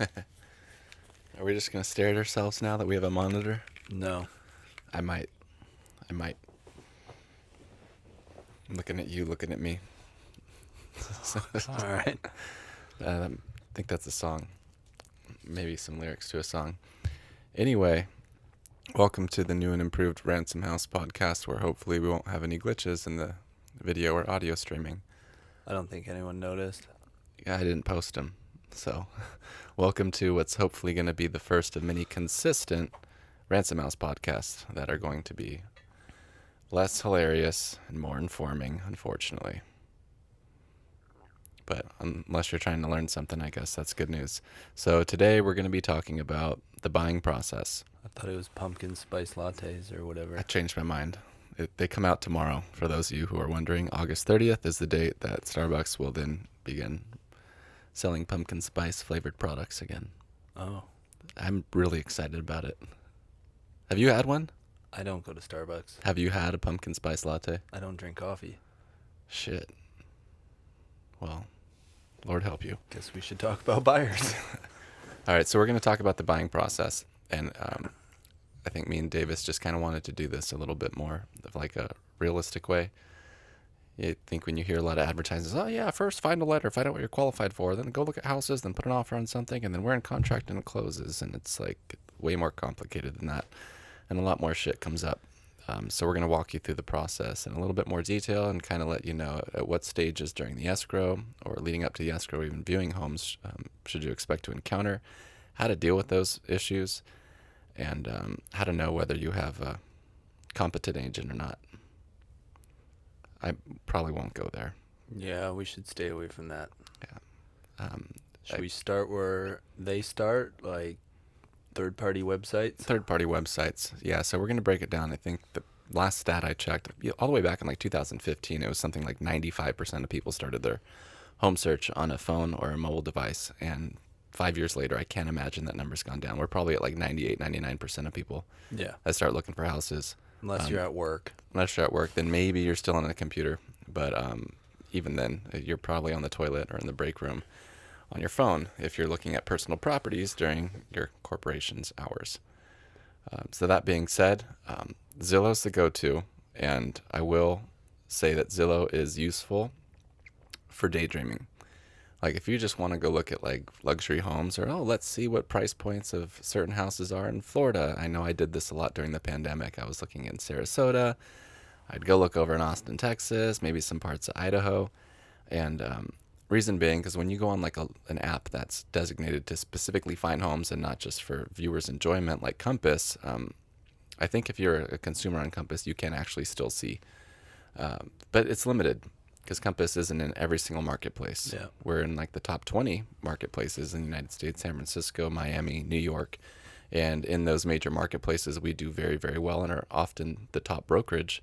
Are we just going to stare at ourselves now that we have a monitor? No. I might. I'm looking at you, looking at me. All right. I think that's a song. Maybe some lyrics to a song. Anyway, welcome to the new and improved Ransom House podcast, where hopefully we won't have any glitches in the video or audio streaming. I don't think anyone noticed. Yeah, I didn't post them. So, welcome to what's hopefully going to be the first of many consistent Ransom House podcasts that are going to be less hilarious and more informing, unfortunately. But unless you're trying to learn something, I guess that's good news. So today we're going to be talking about the buying process. I thought it was pumpkin spice lattes or whatever. I changed my mind. They come out tomorrow. For those of you who are wondering, August 30th is the date that Starbucks will then begin selling pumpkin spice flavored products again. Oh. I'm really excited about it. Have you had one? I don't go to Starbucks. Have you had a pumpkin spice latte? I don't drink coffee. Shit. Well, Lord help you. Guess we should talk about buyers. All right, so we're going to talk about the buying process. And I think me and Davis just kind of wanted to do this a little bit more of like a realistic way. You think when you hear a lot of advertisements, oh yeah, first find a letter, find out what you're qualified for, then go look at houses, then put an offer on something, and then we're in contract and it closes. And it's like way more complicated than that. And a lot more shit comes up. So we're going to walk you through the process in a little bit more detail and kind of let you know at what stages during the escrow or leading up to the escrow, even viewing homes, should you expect to encounter, how to deal with those issues, and how to know whether you have a competent agent or not. I probably won't go there. Yeah, we should stay away from that. Yeah. Should we start where they start, like third-party websites? Third-party websites. Yeah, so we're going to break it down. I think the last stat I checked, all the way back in like 2015, it was something like 95% of people started their home search on a phone or a mobile device. And 5 years later, I can't imagine that number's gone down. We're probably at like 98, 99% of people Yeah. that start looking for houses. Unless you're at work. Unless you're at work, then maybe you're still on a computer. But even then, you're probably on the toilet or in the break room on your phone if you're looking at personal properties during your corporation's hours. So that being said, Zillow's the go-to, and I will say that Zillow is useful for daydreaming. Like if you just want to go look at like luxury homes or, let's see what price points of certain houses are in Florida. I know I did this a lot during the pandemic. I was looking in Sarasota. I'd go look over in Austin, Texas, maybe some parts of Idaho. And reason being, because when you go on like an app that's designated to specifically find homes and not just for viewers' enjoyment, like Compass, I think if you're a consumer on Compass, you can actually still see. But it's limited because Compass isn't in every single marketplace. Yeah. We're in like the top 20 marketplaces in the United States, San Francisco, Miami, New York. And in those major marketplaces, we do very, very well and are often the top brokerage.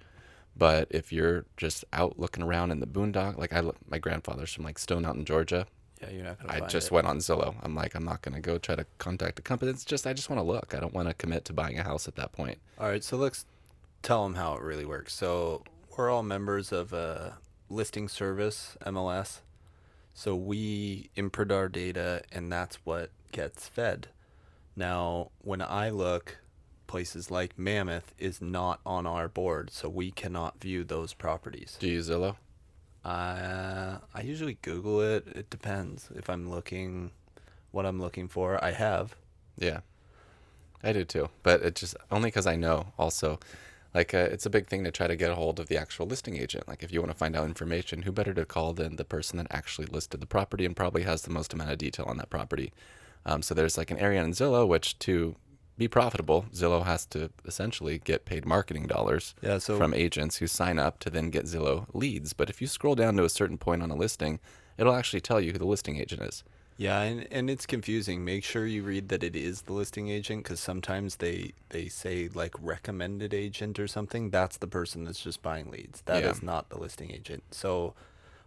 But if you're just out looking around in the boondock, like my grandfather's from like Stone Mountain, Georgia. Yeah, you're not going to I find just it. went on Zillow. I'm like, I'm not going to go try to contact a company. It's just, I just want to look. I don't want to commit to buying a house at that point. All right, so let's tell them how it really works. So we're all members of a listing service, MLS. So we input our data, and that's what gets fed. Now, when I look, places like Mammoth is not on our board, so we cannot view those properties. Do you use Zillow? I usually Google it. It depends if I'm looking what I'm looking for. I have. Yeah, I do too. But it just only because I know also, like it's a big thing to try to get a hold of the actual listing agent. Like if you want to find out information, who better to call than the person that actually listed the property and probably has the most amount of detail on that property. So there's like an area in Zillow which to be profitable, Zillow has to essentially get paid marketing dollars from agents who sign up to then get Zillow leads. But if you scroll down to a certain point on a listing, it'll actually tell you who the listing agent is. Yeah, and it's confusing. Make sure you read that it is the listing agent, because sometimes they say like recommended agent or something. That's the person that's just buying leads. That Yeah. is not the listing agent. So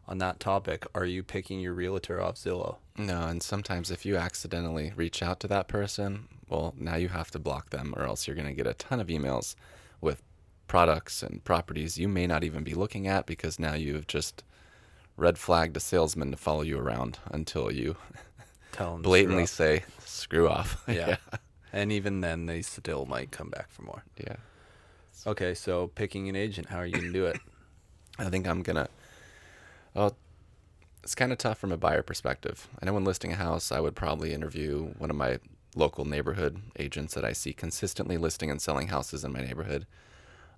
on that topic, are you picking your realtor off Zillow? No, and sometimes if you accidentally reach out to that person, well, now you have to block them or else you're going to get a ton of emails with products and properties you may not even be looking at because now you've just red flagged a salesman to follow you around until you Tell them to screw blatantly off. say, screw off. Yeah. Yeah. And even then, they still might come back for more. Yeah. Okay, so picking an agent, how are you going to do it? I think I'm going to, well, it's kind of tough from a buyer perspective. I know when listing a house, I would probably interview one of my local neighborhood agents that I see consistently listing and selling houses in my neighborhood.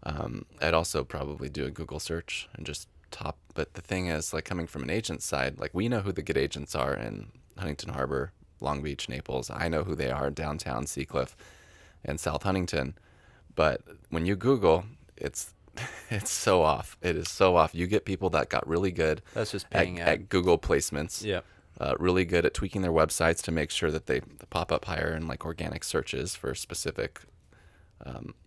I'd also probably do a Google search and just top. But the thing is, like coming from an agent side, like we know who the good agents are in Huntington Harbor, Long Beach, Naples. I know who they are downtown Seacliff and South Huntington. But when you Google, it's it's so off. It is so off. You get people that got really good That's just at, paying at Google placements, Yeah. really good at tweaking their websites to make sure that they pop up higher in like organic searches for specific.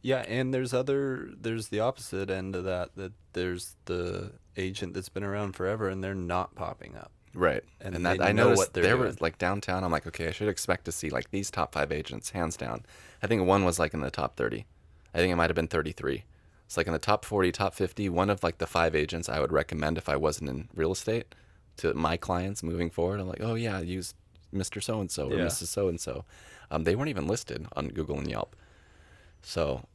Yeah, and there's the opposite end of that there's the agent that's been around forever and they're not popping up. Right. And And they that I know noticed what they're there doing. was like downtown. I'm like, okay, I should expect to see like these top 5 agents hands down. I think one was like in the top 30. I think it might have been 33. It's like in the top 40, top 50. One of like the 5 agents I would recommend if I wasn't in real estate to my clients moving forward. I'm like, oh yeah, use Mr. So and so or Yeah. Mrs. So and so. They weren't even listed on Google and Yelp, so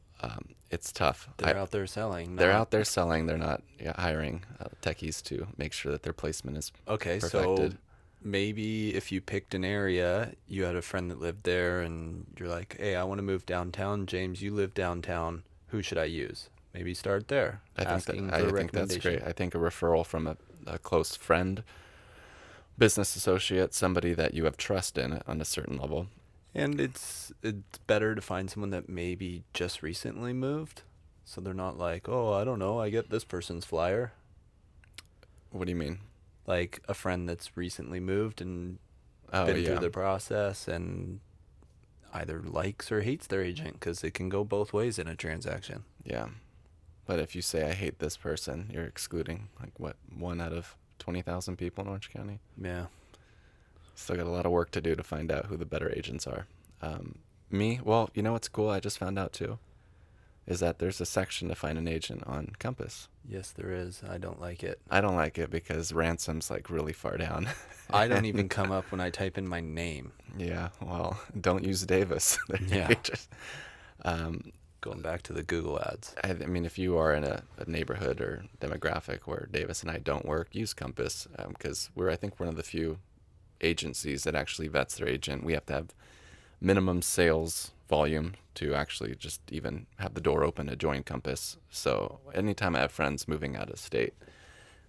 it's tough. They're out there selling. They're not- out there selling. They're not hiring techies to make sure that their placement is Okay, perfected. so maybe if you picked an area, you had a friend that lived there, and you're like, hey, I want to move downtown. James, you live downtown. Who should I use? Maybe start there, I think asking that for a I think that's recommendation. great. I think a referral from a close friend, business associate, somebody that you have trust in on a certain level. And it's better to find someone that maybe just recently moved, so they're not like, oh, I don't know, I get this person's flyer. What do you mean? Like a friend that's recently moved and Oh been through yeah, the process and either likes or hates their agent, because it can go both ways in a transaction. yeah. But if you say I hate this person, you're excluding like what 1 out of 20,000 people in Orange County. Yeah. Still got a lot of work to do to find out who the better agents are. Me, well, you know what's cool? I just found out too, is that there's a section to find an agent on Compass. Yes, there is. I don't like it. I don't like it because Ransom's like really far down. I don't even And, come up when I type in my name. yeah, well, don't use Davis. Yeah. Just, um, Going back to the Google ads. I mean, if you are in a neighborhood or demographic where Davis and I don't work, use Compass because we're, I think, one of the few agencies that actually vets their agent. We have to have minimum sales volume to actually just even have the door open to join Compass. So anytime I have friends moving out of state,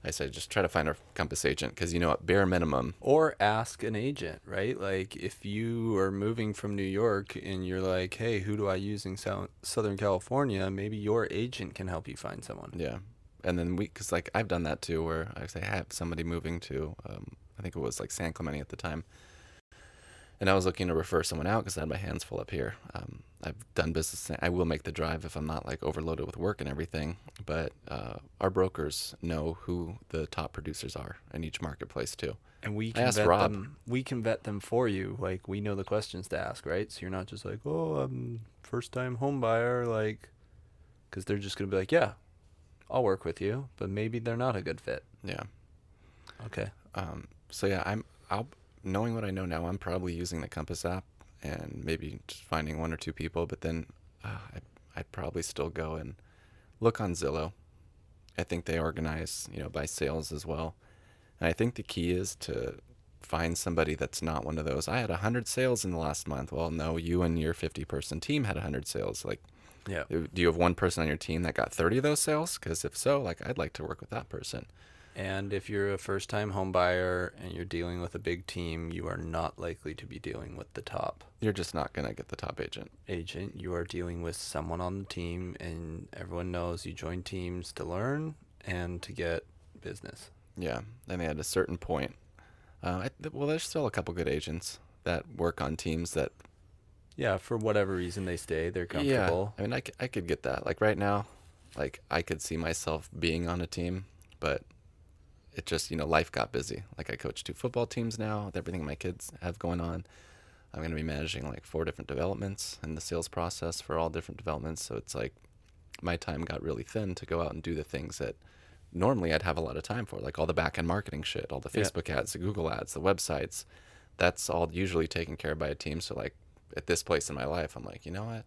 I say just try to find a Compass agent because you know at bare minimum. Or ask an agent, right? Like if you are moving from New York and you're like, hey, who do I use in Southern California? Maybe your agent can help you find someone. Yeah. And then because like I've done that too, where I say I have somebody moving to, I think it was like San Clemente at the time, and I was looking to refer someone out because I had my hands full up here. I've done business. I will make the drive if I'm not like overloaded with work and everything. But our brokers know who the top producers are in each marketplace too. And we I can asked vet Rob. them. We can vet them for you. Like we know the questions to ask, right? So you're not just like, oh, I'm first time home buyer, like, because they're just gonna be like, yeah, I'll work with you, but maybe they're not a good fit. Yeah. Okay. So yeah, I'll knowing what I know now, I'm probably using the Compass app and maybe just finding 1 or 2 people. But then I'd probably still go and look on Zillow. I think they organize, by sales as well. And I think the key is to find somebody that's not one of those. I had 100 sales in the last month. Well, no, you and your 50-person team had 100 sales. Like, Yeah. do you have one person on your team that got 30 of those sales? Because if so, like, I'd like to work with that person. And if you're a first time home buyer and you're dealing with a big team, you are not likely to be dealing with the top You're just not going to get the top agent. agent. You are dealing with someone on the team, and everyone knows you join teams to learn and to get business. Yeah. And at a certain point, well, there's still a couple good agents that work on teams that, Yeah, for whatever reason they stay, they're yeah, comfortable. I mean, I could get that. Like right now, like I could see myself being on a team, but it just, life got busy. Like I coach 2 football teams now with everything my kids have going on. I'm going to be managing like 4 different developments in the sales process for all different developments. So it's like my time got really thin to go out and do the things that normally I'd have a lot of time for, like all the back end marketing shit, all the Yeah. Facebook ads, the Google ads, the websites, that's all usually taken care of by a team. So like at this place in my life, I'm like, you know what?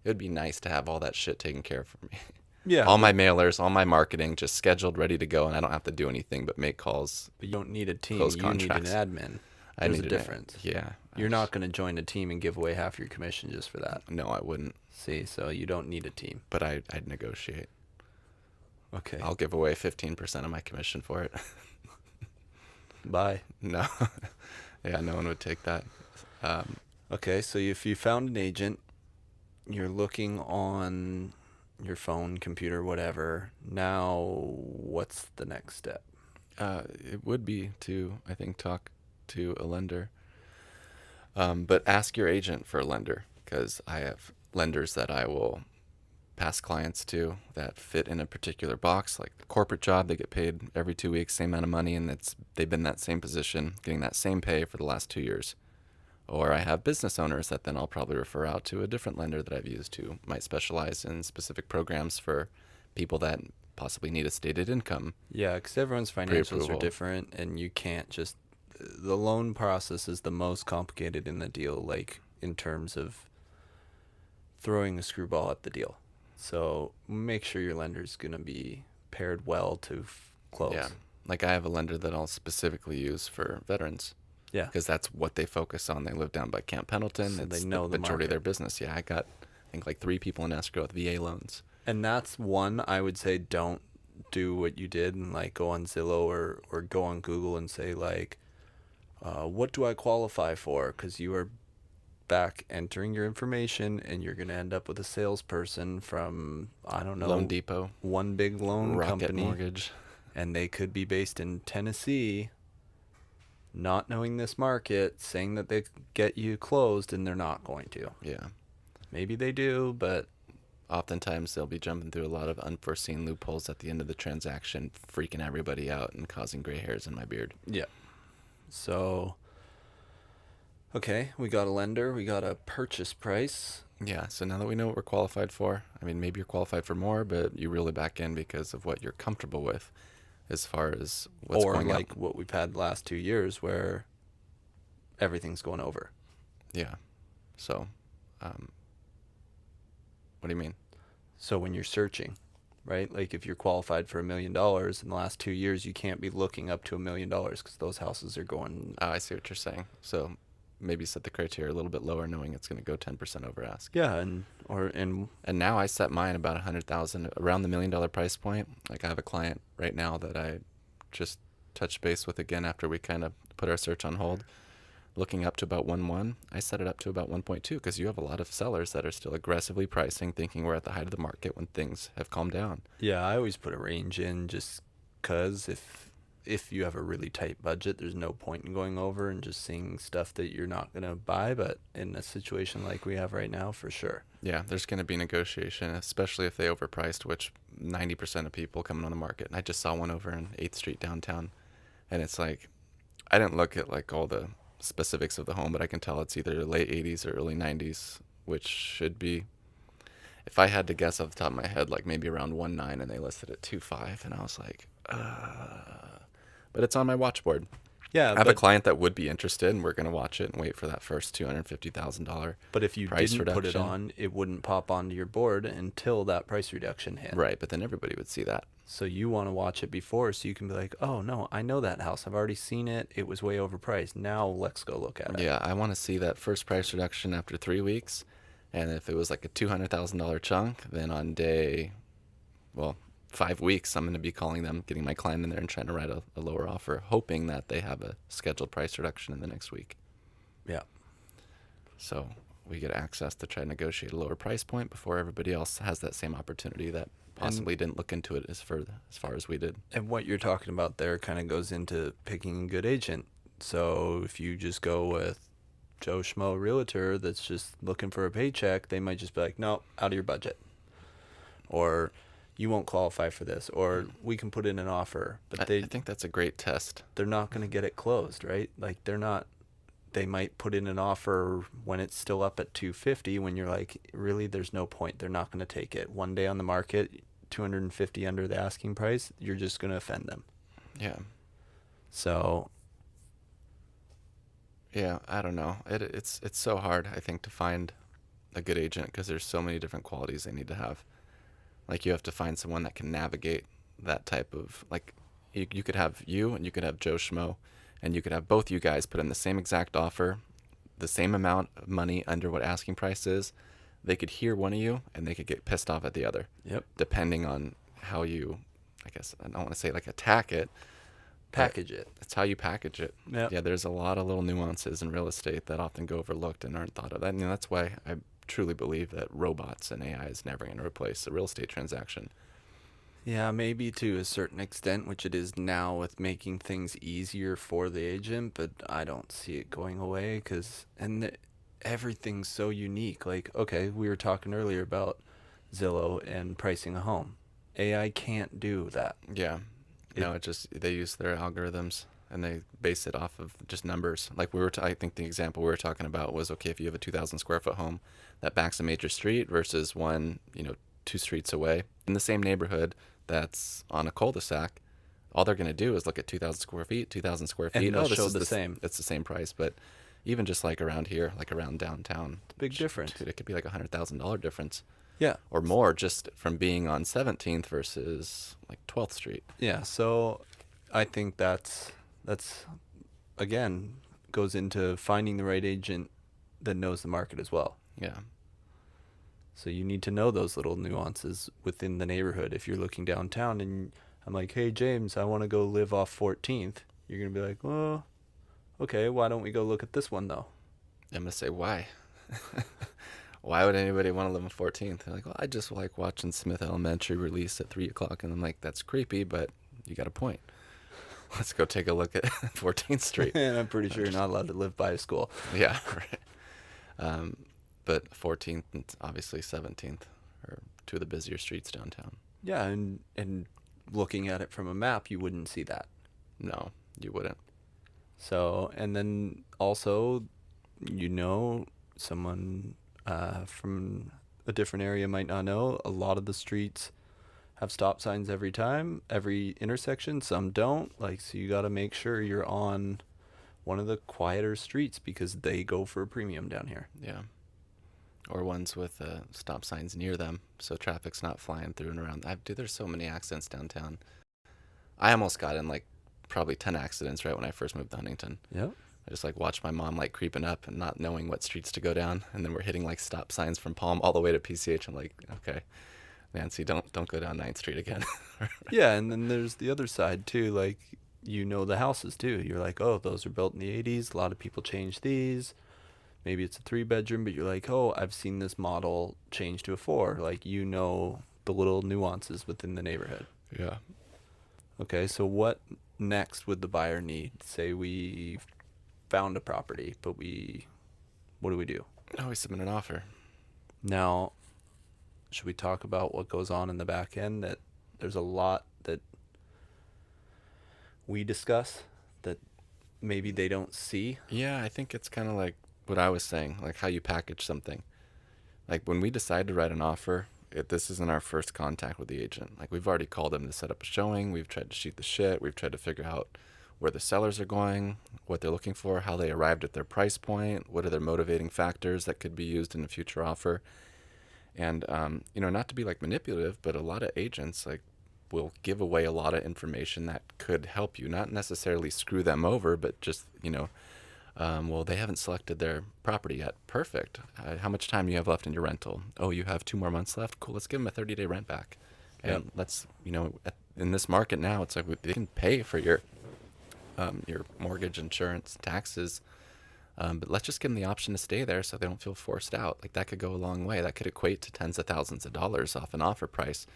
It would be nice to have all that shit taken care of for me. Yeah, All my mailers, all my marketing just scheduled, ready to go, and I don't have to do anything but make calls, but you don't need a team. close You need an contracts. admin. I There's need a difference. Yeah. You're not going to join a team and give away half your commission just for that. No, I wouldn't. See, so you don't need a team. But I'd negotiate. Okay. I'll give away 15% of my commission for it. Bye. No. Yeah, no one would take that. Okay, so if you found an agent, you're looking on your phone, computer, whatever. Now, what's the next step? It would be to, I think, talk to a lender. But ask your agent for a lender, because I have lenders that I will pass clients to that fit in a particular box, like the corporate job. They get paid every 2 weeks, same amount of money, and they've been in that same position, getting that same pay for the last 2 years. Or I have business owners that then I'll probably refer out to a different lender that I've used who might specialize in specific programs for people that possibly need a stated income. Yeah, because everyone's financials are Pre-approval. different, and you can't just. The loan process is the most complicated in the deal, like in terms of throwing a screwball at the deal. So make sure your lender's going to be paired well to close. Yeah. Like I have a lender that I'll specifically use for veterans. Yeah. Because that's what they focus on. They live down by Camp Pendleton. So It's they know the majority of market. their business. Yeah, I got, I think, like 3 people in escrow with VA loans. And that's one I would say don't do what you did and like go on Zillow or go on Google and say like, what do I qualify for? Because you are back entering your information and you're going to end up with a salesperson from, I don't know, Loan Depot, one big loan Rocket company. Mortgage. And they could be based in Tennessee, not knowing this market, saying that they get you closed, and they're not going to. Yeah. Maybe they do, but Oftentimes they'll be jumping through a lot of unforeseen loopholes at the end of the transaction, freaking everybody out and causing gray hairs in my beard. yeah. So, okay, we got a lender, we got a purchase price. Yeah, so now that we know what we're qualified for, I mean, maybe you're qualified for more, but you reel it back in because of what you're comfortable with as far as what's Or going like up. what we've had the last 2 years where everything's going over. Yeah. So, what do you mean? So when you're searching, right? Like if you're qualified for $1 million in the last 2 years, you can't be looking up to $1 million because those houses are going. Oh, I see what you're saying. So maybe set the criteria a little bit lower, knowing it's going to go 10% over ask. Yeah, and And now I set mine about 100,000 around the $1 million price point. Like I have a client right now that I just touched base with again after we kind of put our search on hold, looking up to about 1.1. I set it up to about 1.2 because you have a lot of sellers that are still aggressively pricing, thinking we're at the height of the market when things have calmed down. yeah, I always put a range in just because if you have a really tight budget, there's no point in going over and just seeing stuff that you're not going to buy. But in a situation like we have right now, for sure. Yeah, there's going to be negotiation, especially if they overpriced, which 90% of people coming on the market. And I just saw one over in 8th Street downtown, and it's like, I didn't look at like all the specifics of the home, but I can tell it's either late 80s or early 90s, which should be, if I had to guess off the top of my head, like maybe around 1.9, and they listed at 2.5, and I was like, but it's on my watch board. Yeah, I have a client that would be interested, and we're going to watch it and wait for that first $250,000. but if you price didn't put it reduction. on, it wouldn't pop onto your board until that price reduction hit. Right, but then everybody would see that. So you want to watch it before so you can be like, oh, no, I know that house. I've already seen it. It was way overpriced. Now let's go look at it. Yeah, I want to see that first price reduction after 3 weeks. And if it was like a $200,000 chunk, then on day, 5 weeks, I'm going to be calling them, getting my client in there and trying to write a lower offer, hoping that they have a scheduled price reduction in the next week. Yeah. So we get access to try to negotiate a lower price point before everybody else has that same opportunity that possibly didn't look into it as far as we did. And what you're talking about there kind of goes into picking a good agent. So if you just go with Joe Schmo realtor that's just looking for a paycheck, they might just be like, no, out of your budget. Or you won't qualify for this. Or we can put in an offer. But I think that's a great test. they're not going to get it closed, right? Like they might put in an offer when it's still up at 250 when you're like, really, there's no point. They're not going to take it. One day on the market, 250 under the asking price, you're just going to offend them. Yeah. So Yeah, I don't know. It's so hard, I think, to find a good agent because there's so many different qualities they need to have. Like you have to find someone that can navigate that type of like you could have you and you could have Joe Schmo and you could have both you guys put in the same exact offer, the same amount of money under what asking price is. They could hear one of you and they could get pissed off at the other, Yep. depending on how you, I guess I don't want to say like attack it, but Package it. it's how you package it. Yep. Yeah, there's a lot of little nuances in real estate that often go overlooked and aren't thought of. And that's why I truly believe that robots and AI is never going to replace a real estate transaction. Yeah, maybe to a certain extent, which it is now with making things easier for the agent, but I don't see it going away because, everything's so unique. Like, okay, we were talking earlier about Zillow and pricing a home. AI can't do that. Yeah. It No, it just they use their algorithms and they base it off of just numbers. Like I think the example we were talking about was okay if you have a 2,000 square foot home that backs a major street versus one, 2 streets away in the same neighborhood that's on a cul-de-sac. All they're going to do is look at 2,000 square feet, 2,000 square and feet. they'll Oh, this show is the same. it's the same price. But even just like around here, like around downtown, Big difference. dude, it could be like $100,000 difference Yeah. or more just from being on 17th versus like 12th Street. Yeah. So I think that's again goes into finding the right agent that knows the market as well. Yeah. So you need to know those little nuances within the neighborhood. If you're looking downtown and I'm like, "Hey James, I want to go live off 14th." You're going to be like, "Well, okay, why don't we go look at this one though?" I'm gonna say why. Why would anybody want to live on 14th? They're like, well, I just like watching Smith Elementary release at 3 o'clock, and I'm like, that's creepy, but you got a point. Let's go take a look at 14th Street. And I'm pretty sure you're Just not allowed to live by a school. yeah, right. Um, but 14th and obviously 17th are two of the busier streets downtown. Yeah, and looking at it from a map, you wouldn't see that. No, you wouldn't. So, and then also, someone from a different area might not know. A lot of the streets have stop signs every intersection. Some don't. Like, so you got to make sure you're on one of the quieter streets because they go for a premium down here. Yeah. Or ones with stop signs near them, so traffic's not flying through and around. Dude, there's so many accidents downtown. I almost got in like probably 10 accidents right when I first moved to Huntington. Yep. I just like watched my mom like creeping up and not knowing what streets to go down, and then we're hitting like stop signs from Palm all the way to PCH. I'm like, okay, Nancy, don't go down 9th Street again. Yeah, and then there's the other side too. Like, the houses too. You're like, oh, those are built in the 80s. A lot of people change these. Maybe it's a 3 bedroom, but you're like, oh, I've seen this model change to a 4. Like, the little nuances within the neighborhood. Yeah. Okay, so what next would the buyer need? Say we found a property, but what do we do? Oh, we submit an offer. Now, should we talk about what goes on in the back end? That there's a lot that we discuss that maybe they don't see. Yeah, I think it's kind of like what I was saying, like how you package something. Like when we decide to write an offer, this isn't our first contact with the agent. Like we've already called them to set up a showing. We've tried to shoot the shit. We've tried to figure out where the sellers are going, what they're looking for, how they arrived at their price point, what are their motivating factors that could be used in a future offer. And not to be like manipulative, but a lot of agents like will give away a lot of information that could help you, not necessarily screw them over, but just well, they haven't selected their property yet. Perfect. How much time do you have left in your rental? Oh, you have 2 more months left. Cool. Let's give them a 30-day rent back. And Yep. let's, in this market now, it's like they can pay for your mortgage, insurance, taxes. But let's just give them the option to stay there so they don't feel forced out. Like that could go a long way. That could equate to tens of thousands of dollars off an offer price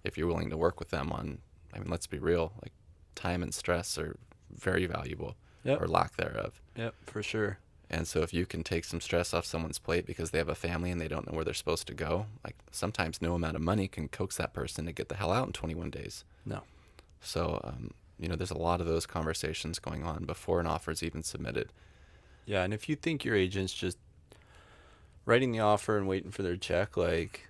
if you're willing to work with them on, I mean, let's be real, like time and stress are very valuable Yep. or lack thereof. Yep, for sure. And so if you can take some stress off someone's plate because they have a family and they don't know where they're supposed to go, like sometimes no amount of money can coax that person to get the hell out in 21 days. No. So, there's a lot of those conversations going on before an offer is even submitted. Yeah, and if you think your agent's just writing the offer and waiting for their check, like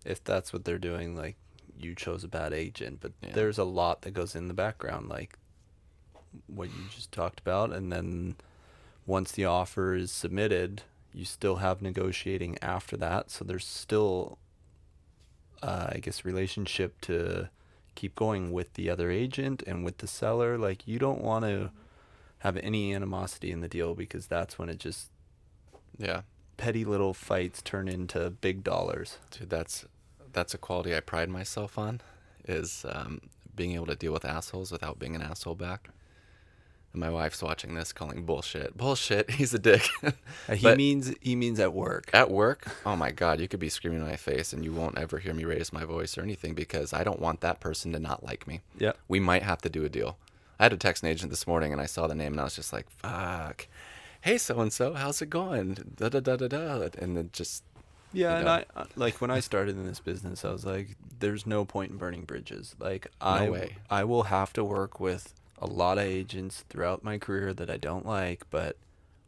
if that's what they're doing, like you chose a bad agent. But Yeah. there's a lot that goes in the background, like what you just talked about, and then Once the offer is submitted, you still have negotiating after that. So there's still, I guess, relationship to keep going with the other agent and with the seller. Like, you don't want to have any animosity in the deal, because that's when it just, Yeah. petty little fights turn into big dollars. Dude, that's a quality I pride myself on, is being able to deal with assholes without being an asshole back. And my wife's watching this, calling bullshit. Bullshit. He's a dick. He But means at work. at work, oh my God, you could be screaming in my face and you won't ever hear me raise my voice or anything, because I don't want that person to not like me. Yeah. We might have to do a deal. I had to text an agent this morning and I saw the name and I was just like, fuck. Hey, so and so, how's it going? Da da da da da. And then just, Yeah, you and know, like when I started in this business, I was like, there's no point in burning bridges. Like, no way. I will have to work with a lot of agents throughout my career that I don't like, but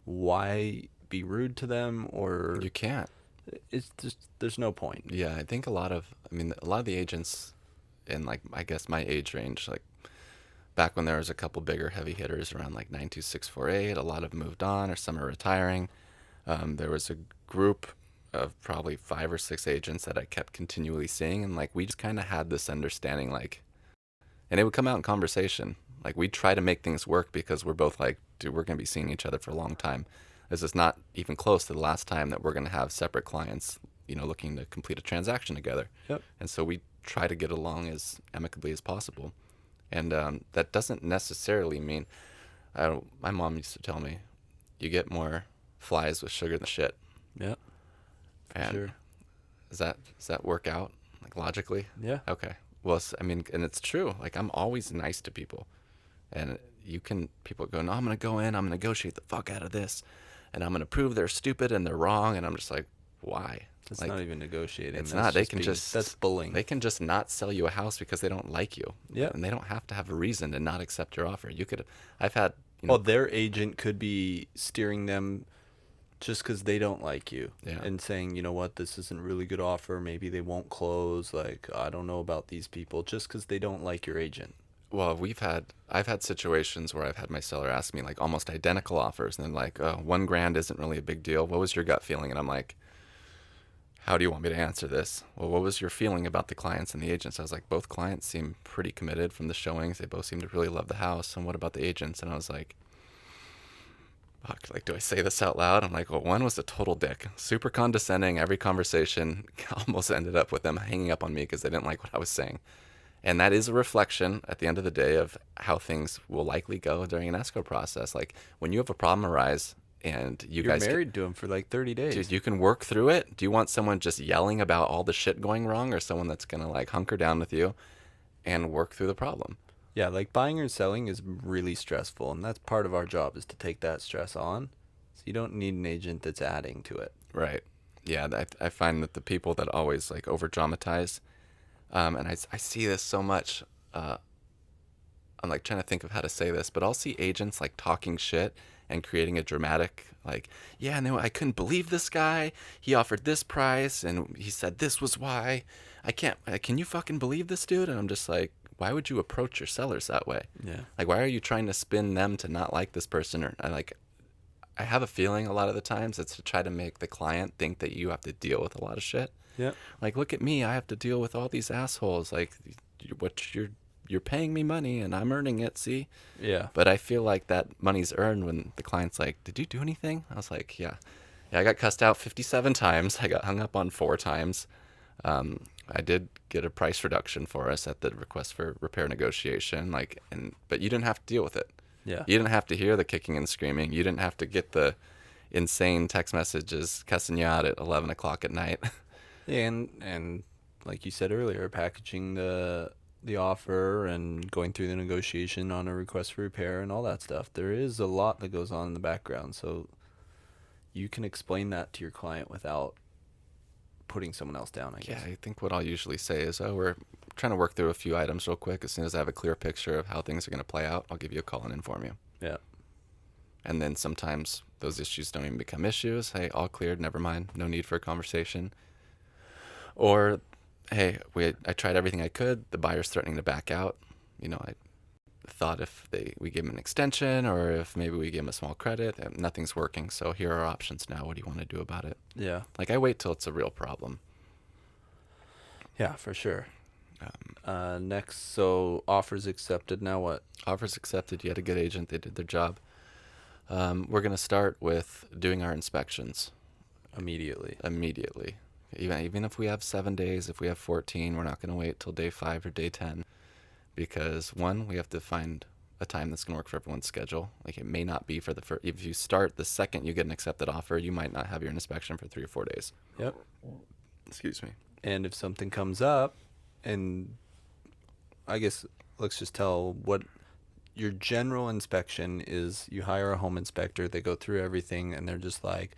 why be rude to them? Or You can't. it's just, there's no point. Yeah, I think a lot of the agents in, like, I guess my age range, like back when there was a couple bigger heavy hitters around like 92648, a lot of them moved on or some are retiring. There was a group of probably 5 or 6 agents that I kept continually seeing, and like we just kind of had this understanding, like, and it would come out in conversation. Like we try to make things work because we're both like, dude, we're gonna be seeing each other for a long time. This is not even close to the last time that we're gonna have separate clients, looking to complete a transaction together. Yep. And so we try to get along as amicably as possible. And that doesn't necessarily mean, my mom used to tell me, you get more flies with sugar than shit. Yeah, for And sure. does that work out, like, logically? Yeah. Okay. Well, I mean, and it's true. Like, I'm always nice to people. And people go, no, I'm going to go in, I'm going to negotiate the fuck out of this, and I'm going to prove they're stupid and they're wrong. And I'm just like, why? That's Like, not even negotiating. it's That's not. They just can just, that's bullying. they can just not sell you a house because they don't like you. Yeah. And they don't have to have a reason to not accept your offer. I've had, Well, their agent could be steering them just because they don't like you, Yeah. and saying, you know what, this isn't a really good offer. Maybe they won't close. Like, I don't know about these people, just because they don't like your agent. Well, I've had situations where I've had my seller ask me like almost identical offers, and then like, oh, 1 grand isn't really a big deal. What was your gut feeling? And I'm like, how do you want me to answer this? Well, what was your feeling about the clients and the agents? I was like, both clients seem pretty committed from the showings. They both seem to really love the house. And what about the agents? And I was like, fuck, like, do I say this out loud? I'm like, well, one was a total dick, super condescending. Every conversation almost ended up with them hanging up on me because they didn't like what I was saying. And that is a reflection at the end of the day of how things will likely go during an escrow process. Like, when you have a problem arise and You're guys married to him for like 30 days. dude, you can work through it. Do you want someone just yelling about all the shit going wrong, or someone that's going to like hunker down with you and work through the problem? Yeah, like buying or selling is really stressful, and that's part of our job, is to take that stress on. So you don't need an agent that's adding to it. Right. Yeah, I find that the people that always like over dramatize, and I see this so much. I'm like trying to think of how to say this, but I'll see agents like talking shit and creating a dramatic, like, yeah, no, I couldn't believe this guy. He offered this price and he said this was why. Can you fucking believe this dude? And I'm just like, why would you approach your sellers that way? Yeah. Like, why are you trying to spin them to not like this person? Or I have a feeling a lot of the times it's to try to make the client think that you have to deal with a lot of shit. Yeah. Like, look at me, I have to deal with all these assholes. Like, you're paying me money and I'm earning it, see? Yeah. But I feel like that money's earned when the client's like, did you do anything? I was like, yeah. Yeah, I got cussed out 57 times. I got hung up on 4 times. I did get a price reduction for us at the request for repair negotiation. But you didn't have to deal with it. Yeah. You didn't have to hear the kicking and screaming. You didn't have to get the insane text messages cussing you out at 11 o'clock at night. And like you said earlier, packaging the offer and going through the negotiation on a request for repair and all that stuff. There is a lot that goes on in the background, so you can explain that to your client without putting someone else down, I Yeah, guess. I think what I'll usually say is, oh, we're trying to work through a few items real quick. As soon as I have a clear picture of how things are going to play out, I'll give you a call and inform you. Yeah. And then sometimes those issues don't even become issues. Hey, all cleared, never mind, no need for a conversation. Or, hey, I tried everything I could. The buyer's threatening to back out. thought if we give them an extension or if maybe we give them a small credit, and nothing's working. So here are options now. What do you want to do about it? Yeah. Like I wait till it's a real problem. Yeah, for sure. Um, Next, so offers accepted. Now what? Offers accepted. You had a good agent. They did their job. We're going to start with doing our inspections Immediately. immediately. Even if we have 7 days, if we have 14, we're not going to wait till day 5 or day 10 because one, we have to find a time that's going to work for everyone's schedule. Like it may not be for the first. If you start the second you get an accepted offer, you might not have your inspection for 3 or 4 days. Yep. Excuse me. And if something comes up, and I guess let's just tell what your general inspection is. You hire a home inspector, they go through everything, and they're just like,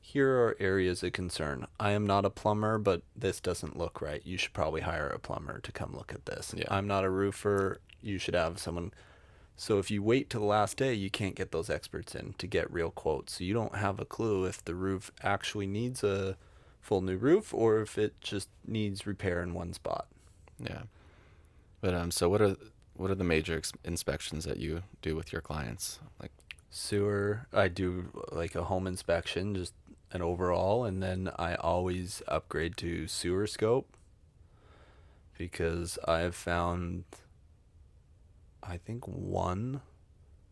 here are areas of concern. I am not a plumber, but this doesn't look right. You should probably hire a plumber to come look at this. Yeah. I'm not a roofer. You should have someone. So if you wait till the last day, you can't get those experts in to get real quotes. So you don't have a clue if the roof actually needs a full new roof or if it just needs repair in one spot. Yeah. But so what are the major inspections that you do with your clients? Like Sewer, I do like a home inspection, just an overall, and then I always upgrade to sewer scope because I've found, I think, one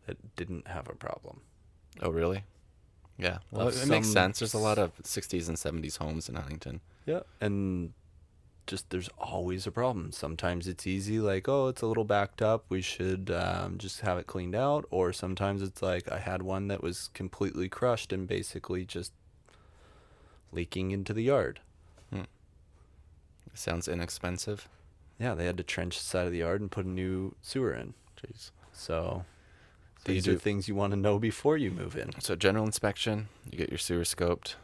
that didn't have a problem. oh really? Yeah. Well, Of it makes some sense. There's a lot of 60s and 70s homes in Huntington. Yeah, and just there's always a problem. Sometimes it's easy, like, oh, it's a little backed up. We should just have it cleaned out. Or sometimes it's like I had one that was completely crushed and basically just leaking into the yard. Hmm. Sounds inexpensive. Yeah, they had to trench the side of the yard and put a new sewer in. Jeez. So So you these are do things you want to know before you move in. so general inspection. You get your sewer scoped.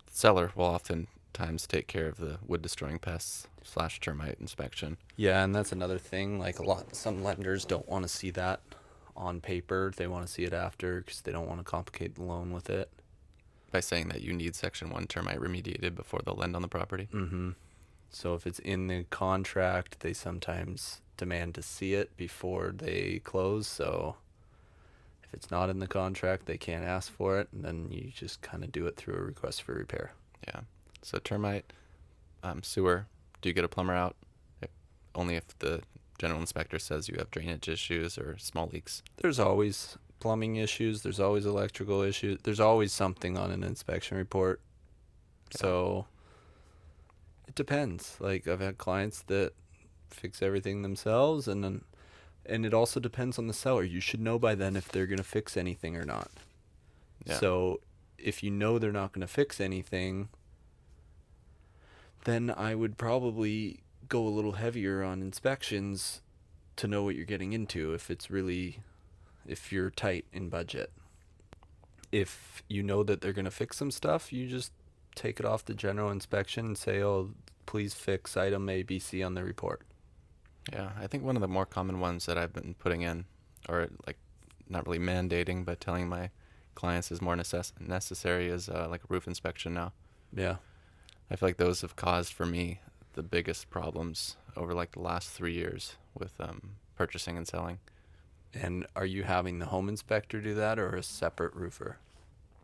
Seller will oftentimes take care of the wood destroying pests / termite inspection. Yeah, and that's another thing. Like some lenders don't want to see that on paper. They want to see it after because they don't want to complicate the loan with it. By saying that you need Section 1 termite remediated before they'll lend on the property. Mm-hmm. So if it's in the contract, they sometimes demand to see it before they close. So if it's not in the contract, they can't ask for it, and then you just kind of do it through a request for repair. Yeah. So termite, sewer. Do you get a plumber out? Only if the general inspector says you have drainage issues or small leaks. There's always plumbing issues. There's always electrical issues. There's always something on an inspection report. Yeah. So it depends. Like I've had clients that fix everything themselves, and it also depends on the seller. You should know by then if they're going to fix anything or not. Yeah. So if you know they're not going to fix anything, then I would probably go a little heavier on inspections to know what you're getting into if you're tight in budget. If you know that they're going to fix some stuff, you just take it off the general inspection and say, oh, please fix item A, B, C on the report. Yeah, I think one of the more common ones that I've been putting in, or like not really mandating, but telling my clients is more necessary is like a roof inspection now. Yeah. I feel like those have caused for me the biggest problems over like the last 3 years with purchasing and selling. And are you having the home inspector do that or a separate roofer?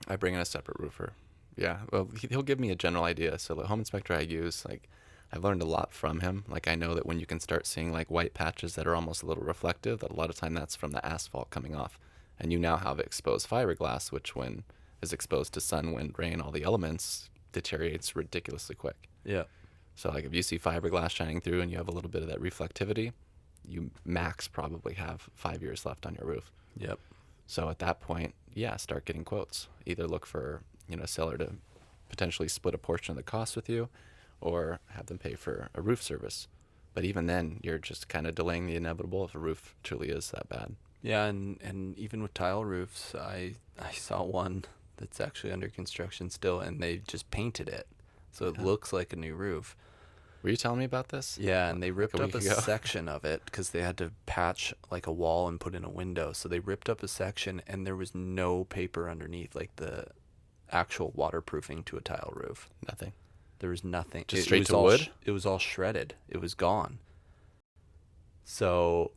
I bring in a separate roofer. Yeah, well, he'll give me a general idea. So the home inspector I use, like, I've learned a lot from him. Like, I know that when you can start seeing like white patches that are almost a little reflective, that a lot of time that's from the asphalt coming off. And you now have exposed fiberglass, which when is exposed to sun, wind, rain, all the elements, deteriorates ridiculously quick. Yeah. So like if you see fiberglass shining through and you have a little bit of that reflectivity, you max probably have 5 years left on your roof. Yep. So at that point, yeah, start getting quotes. Either look for, a seller to potentially split a portion of the cost with you or have them pay for a roof service. But even then, you're just kind of delaying the inevitable if a roof truly is that bad. Yeah, and even with tile roofs, I saw one that's actually under construction still, and they just painted it. So it Yeah. looks like a new roof. Were you telling me about this? Yeah, and they Like ripped a up week a ago? section of it because they had to patch like a wall and put in a window. So they ripped up a section, and there was no paper underneath, like the actual waterproofing to a tile roof. Nothing. There was nothing. Just straight was to all wood? it was all shredded. It was gone. So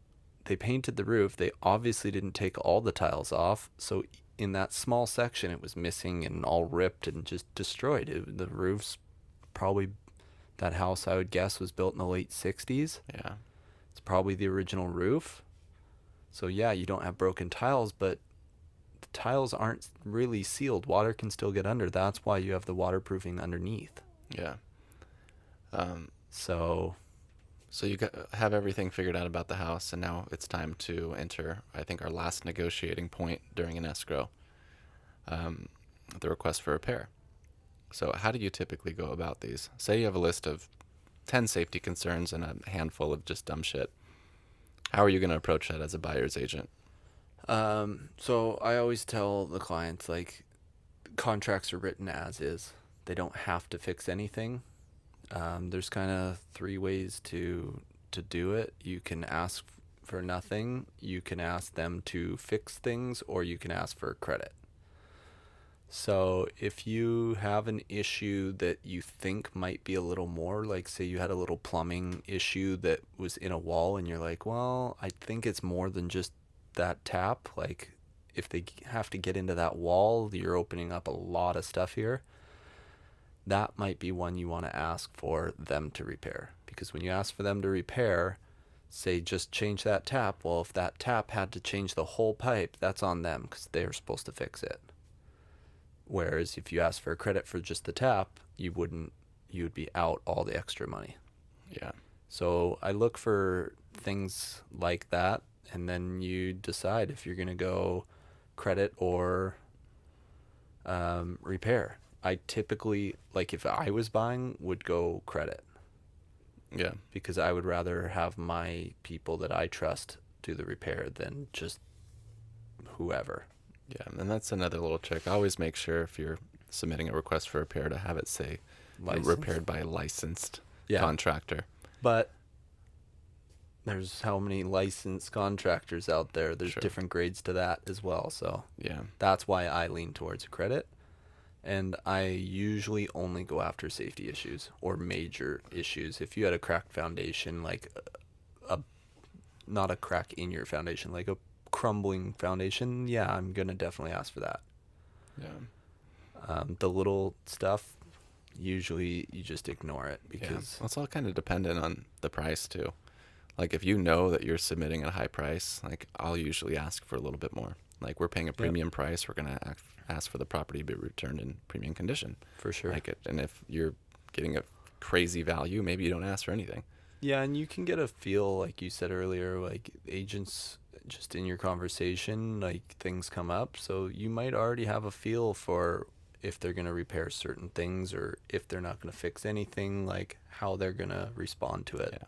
they painted the roof. They obviously didn't take all the tiles off. So in that small section, it was missing and all ripped and just destroyed. The roof's probably, that house I would guess was built in the late 60s. Yeah. It's probably the original roof. So yeah, you don't have broken tiles, but the tiles aren't really sealed. Water can still get under. That's why you have the waterproofing underneath. Yeah. Um, So so you have everything figured out about the house, and now it's time to enter, I think, our last negotiating point during an escrow, um, the request for repair. So how do you typically go about these? Say you have a list of 10 safety concerns and a handful of just dumb shit. How are you going to approach that as a buyer's agent? so I always tell the clients, like, contracts are written as is. They don't have to fix anything. There's kind of three ways to do it. You can ask for nothing, you can ask them to fix things, or you can ask for credit. So if you have an issue that you think might be a little more, like say you had a little plumbing issue that was in a wall and you're like, well, I think it's more than just that tap. Like if they have to get into that wall, you're opening up a lot of stuff here. That might be one you want to ask for them to repair. Because when you ask for them to repair, say just change that tap. Well, if that tap had to change the whole pipe, that's on them because they're supposed to fix it. Whereas if you ask for credit for just the tap, you would be out all the extra money. Yeah. So I look for things like that, and then you decide if you're going to go credit or repair. I typically, like if I was buying, would go credit Yeah. because I would rather have my people that I trust do the repair than just whoever. Yeah. And that's another little trick. Always make sure if you're submitting a request for repair to have it say repaired by a licensed contractor. But there's how many licensed contractors out there. There's Sure. different grades to that as well. So Yeah. that's why I lean towards a credit. And I usually only go after safety issues or major issues. If you had a cracked foundation, like a not a crack in your foundation, like a crumbling foundation, yeah, I'm going to definitely ask for that. Yeah. The little stuff, usually you just ignore it Yeah. because Well, it's all kind of dependent on the price too. Like if you know that you're submitting at a high price, like I'll usually ask for a little bit more. Like we're paying a premium price, we're gonna ask for the property to be returned in premium condition. for sure. Like it, and if you're getting a crazy value, maybe you don't ask for anything. Yeah, and you can get a feel, like you said earlier, like agents just in your conversation, like things come up. So you might already have a feel for if they're going to repair certain things or if they're not going to fix anything, like how they're going to respond to it. Yeah.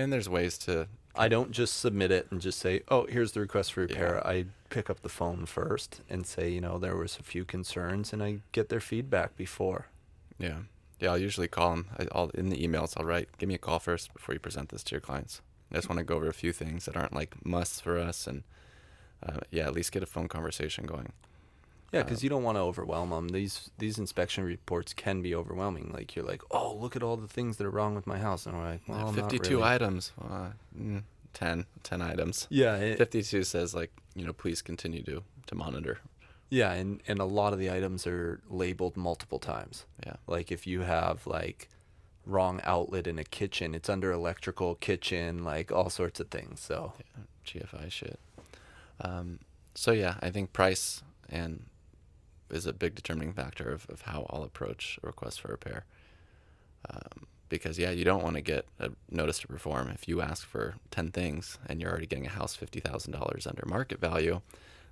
And there's ways to. I don't just submit it and just say, oh, here's the request for repair. Yeah. I pick up the phone first and say, there was a few concerns, and I get their feedback before. Yeah. Yeah, I'll usually call them. I'll in the emails, I'll write, give me a call first before you present this to your clients. I just want to go over a few things that aren't like musts for us, and at least get a phone conversation going. Yeah, because you don't want to overwhelm them. These inspection reports can be overwhelming. Like you're like, oh, look at all the things that are wrong with my house, and we're like, well, 52 not really. items. 10 items. Yeah, 52 says like, please continue to monitor. yeah, and a lot of the items are labeled multiple times. Yeah. Like if you have like wrong outlet in a kitchen, it's under electrical kitchen, like all sorts of things. So GFI shit. So yeah, I think price and is a big determining factor of how I'll approach a request for repair. Because you don't want to get a notice to perform if you ask for 10 things and you're already getting a house $50,000 under market value.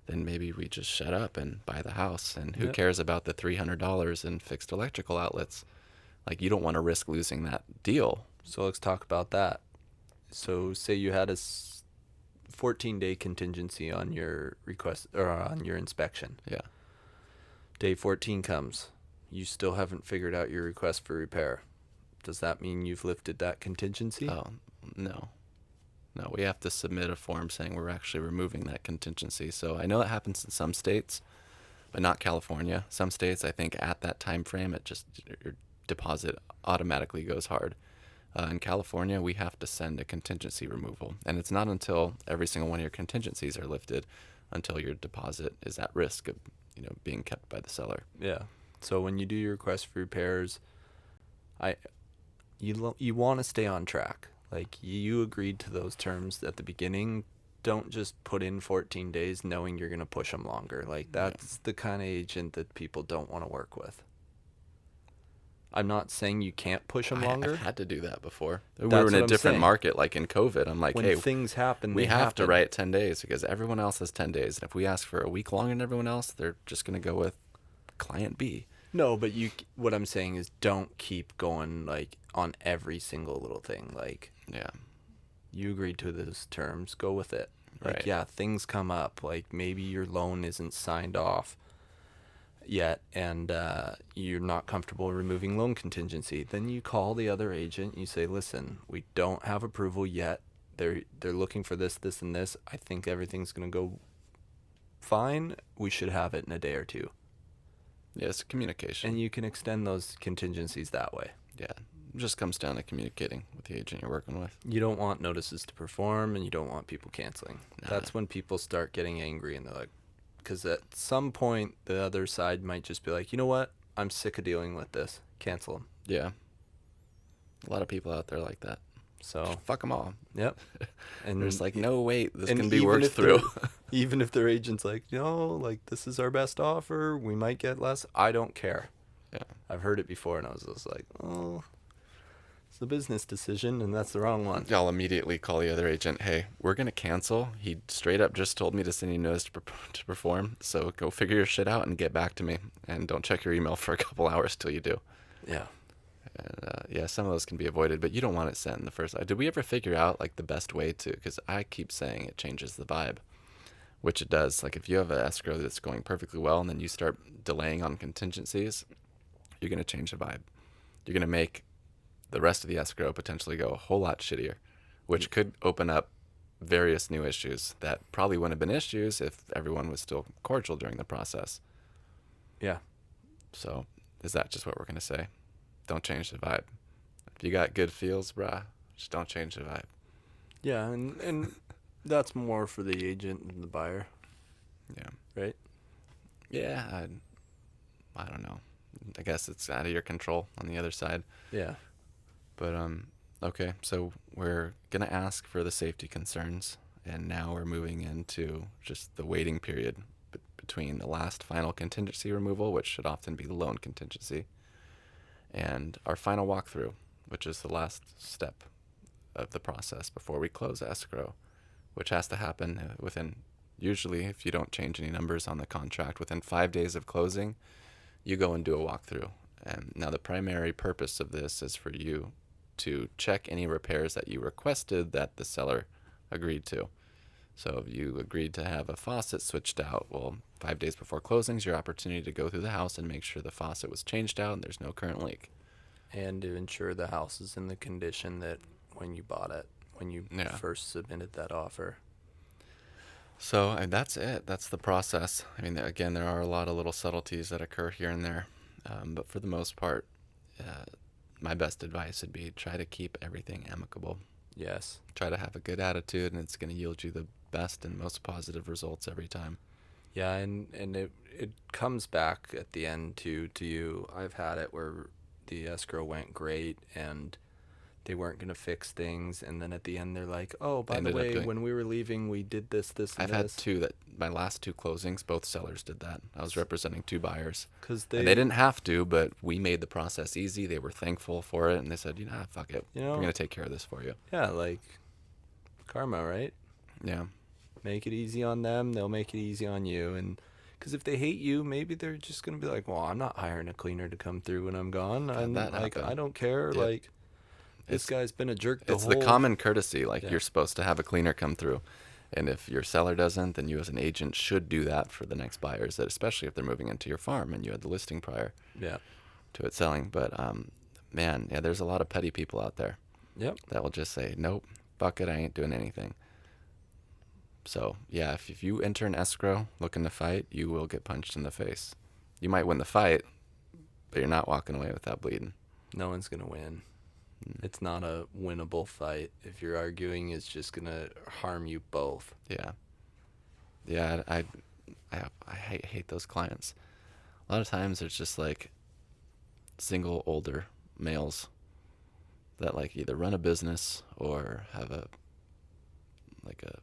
Then maybe we just shut up and buy the house. And who cares about the $300 in fixed electrical outlets? Like, you don't want to risk losing that deal. So let's talk about that. So say you had a 14-day contingency on your request or on your inspection. Yeah. Day 14 comes. You still haven't figured out your request for repair. Does that mean you've lifted that contingency? Oh, no. No, we have to submit a form saying we're actually removing that contingency. So I know that happens in some states, but not California. Some states, I think at that time frame, your deposit automatically goes hard. In California, we have to send a contingency removal, and it's not until every single one of your contingencies are lifted until your deposit is at risk of, being kept by the seller. Yeah. So when you do your request for repairs, I you want to stay on track. Like you agreed to those terms at the beginning. Don't just put in 14 days knowing you're going to push them longer. Like that's the kind of agent that people don't want to work with. I'm not saying you can't push them longer. I've had to do that before. We That's were in what a I'm different saying. market, like in COVID. I'm like, When hey, things happen, we they have to happen. write 10 days because everyone else has 10 days. And if we ask for a week longer than everyone else, they're just going to go with client B. No, but what I'm saying is don't keep going like on every single little thing. Like Yeah. you agreed to those terms, go with it. Like Right. yeah, things come up. Like maybe your loan isn't signed off yet and you're not comfortable removing loan contingency. Then you call the other agent, you say, "Listen, we don't have approval yet. They're looking for this, this and this. I think everything's going to go fine. We should have it in a day or two." Yeah, it's communication. And you can extend those contingencies that way. Yeah. It just comes down to communicating with the agent you're working with. You don't want notices to perform and you don't want people canceling. Nah. That's when people start getting angry and they're like, because at some point the other side might just be like, you know what? I'm sick of dealing with this. Cancel them. Yeah. A lot of people out there like that. So, Fuck them all. yep. And There's like, no, wait, this and can be even worked if through. even if their agent's like, like this is our best offer, we might get less. I don't care. Yeah. I've heard it before and I was just like, oh, it's a business decision and that's the wrong one. Y'all immediately call the other agent, hey, we're going to cancel. He straight up just told me to send you notice to perform. So go figure your shit out and get back to me. And don't check your email for a couple hours till you do. Yeah. And yeah, some of those can be avoided, but you don't want it sent in the first. Did we ever figure out like the best way to? Because I keep saying it changes the vibe, which it does. Like if you have an escrow that's going perfectly well, and then you start delaying on contingencies, you're gonna change the vibe. You're gonna make the rest of the escrow potentially go a whole lot shittier, which could open up various new issues that probably wouldn't have been issues if everyone was still cordial during the process. Yeah. So is that just what we're gonna say? Don't change the vibe. If you got good feels, brah, just don't change the vibe. Yeah, and that's more for the agent and the buyer, Yeah. right? Yeah, I don't know. I guess it's out of your control on the other side. Yeah. But okay, so we're gonna ask for the safety concerns, and now we're moving into just the waiting period between the last final contingency removal, which should often be the loan contingency, and our final walkthrough, which is the last step of the process before we close escrow, which has to happen within, usually if you don't change any numbers on the contract, within 5 days of closing, you go and do a walkthrough. And now the primary purpose of this is for you to check any repairs that you requested that the seller agreed to. So if you agreed to have a faucet switched out, well, 5 days before closing is your opportunity to go through the house and make sure the faucet was changed out and there's no current leak. And to ensure the house is in the condition that when you bought it, when you first submitted that offer. So and that's it. That's the process. I mean, again, there are a lot of little subtleties that occur here and there. But for the most part, my best advice would be try to keep everything amicable. Yes. Try to have a good attitude, and it's going to yield you the best and most positive results every time. Yeah, and it comes back at the end to you. I've had it where the escrow went great and they weren't going to fix things, and then at the end they're like, oh, by the way, when we were leaving we did this and I've this. had two that my last two closings, both sellers did that. I was representing two buyers. And they didn't have to, but we made the process easy. They were thankful for it, and they said, fuck it. We're going to take care of this for you. Yeah, like karma, right? Yeah. Make it easy on them, they'll make it easy on you. And because if they hate you, maybe they're just going to be like, well, I'm not hiring a cleaner to come through when I'm gone. I don't care. Yeah. Like, this guy's been a jerk It's the common courtesy. Like, you're supposed to have a cleaner come through. And if your seller doesn't, then you as an agent should do that for the next buyers, especially if they're moving into your farm and you had the listing prior to it selling. But, man, there's a lot of petty people out there that will just say, nope, fuck it, I ain't doing anything. So, yeah, if you enter an escrow looking to fight, you will get punched in the face. You might win the fight, but you're not walking away without bleeding. No one's going to win. It's not a winnable fight. If you're arguing, it's just gonna harm you both. Yeah. Yeah, I hate those clients. A lot of times it's just like single older males that like either run a business or have a like a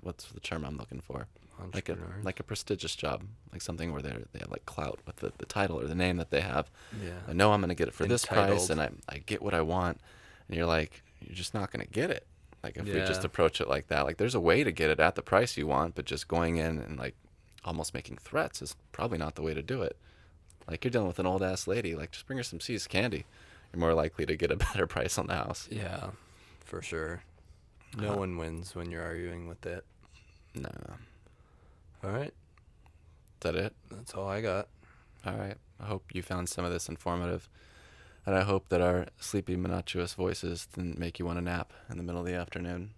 what's the term I'm looking for? Entrepreneurs. Like a prestigious job, like something where they have like clout with the title or the name that they have. Yeah. I know I'm gonna get it for this price, Entitled. and I get what I want, and you're like, you're just not gonna get it. Like if we just Yeah. approach it like that, like there's a way to get it at the price you want, but just going in and like almost making threats is probably not the way to do it. Like you're dealing with an old ass lady, like just bring her some C's candy. You're more likely to get a better price on the house. Yeah, for sure. No one wins when you're arguing with it. No. All right. Is that it? That's all I got. All right. I hope you found some of this informative. And I hope that our sleepy, monotonous voices didn't make you want to nap in the middle of the afternoon.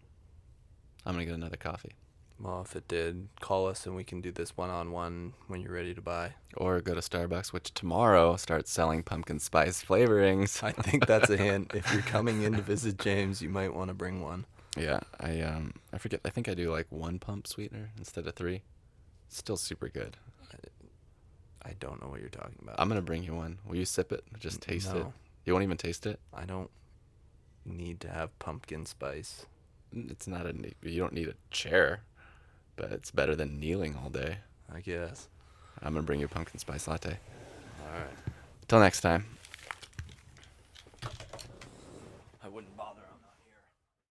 I'm going to get another coffee. Well, if it did, call us and we can do this one-on-one when you're ready to buy. Or go to Starbucks, which tomorrow starts selling pumpkin spice flavorings. I think that's a hint. If you're coming in to visit James, you might want to bring one. Yeah, I forget. I think I do like 1 pump sweetener instead of 3. Still super good. I don't know what you're talking about. I'm going to bring you one. Will you sip it? Just taste it. No. You won't even taste it? I don't need to have pumpkin spice. It's not you don't need a chair, but it's better than kneeling all day. I guess. I'm going to bring you a pumpkin spice latte. All right. Till next time.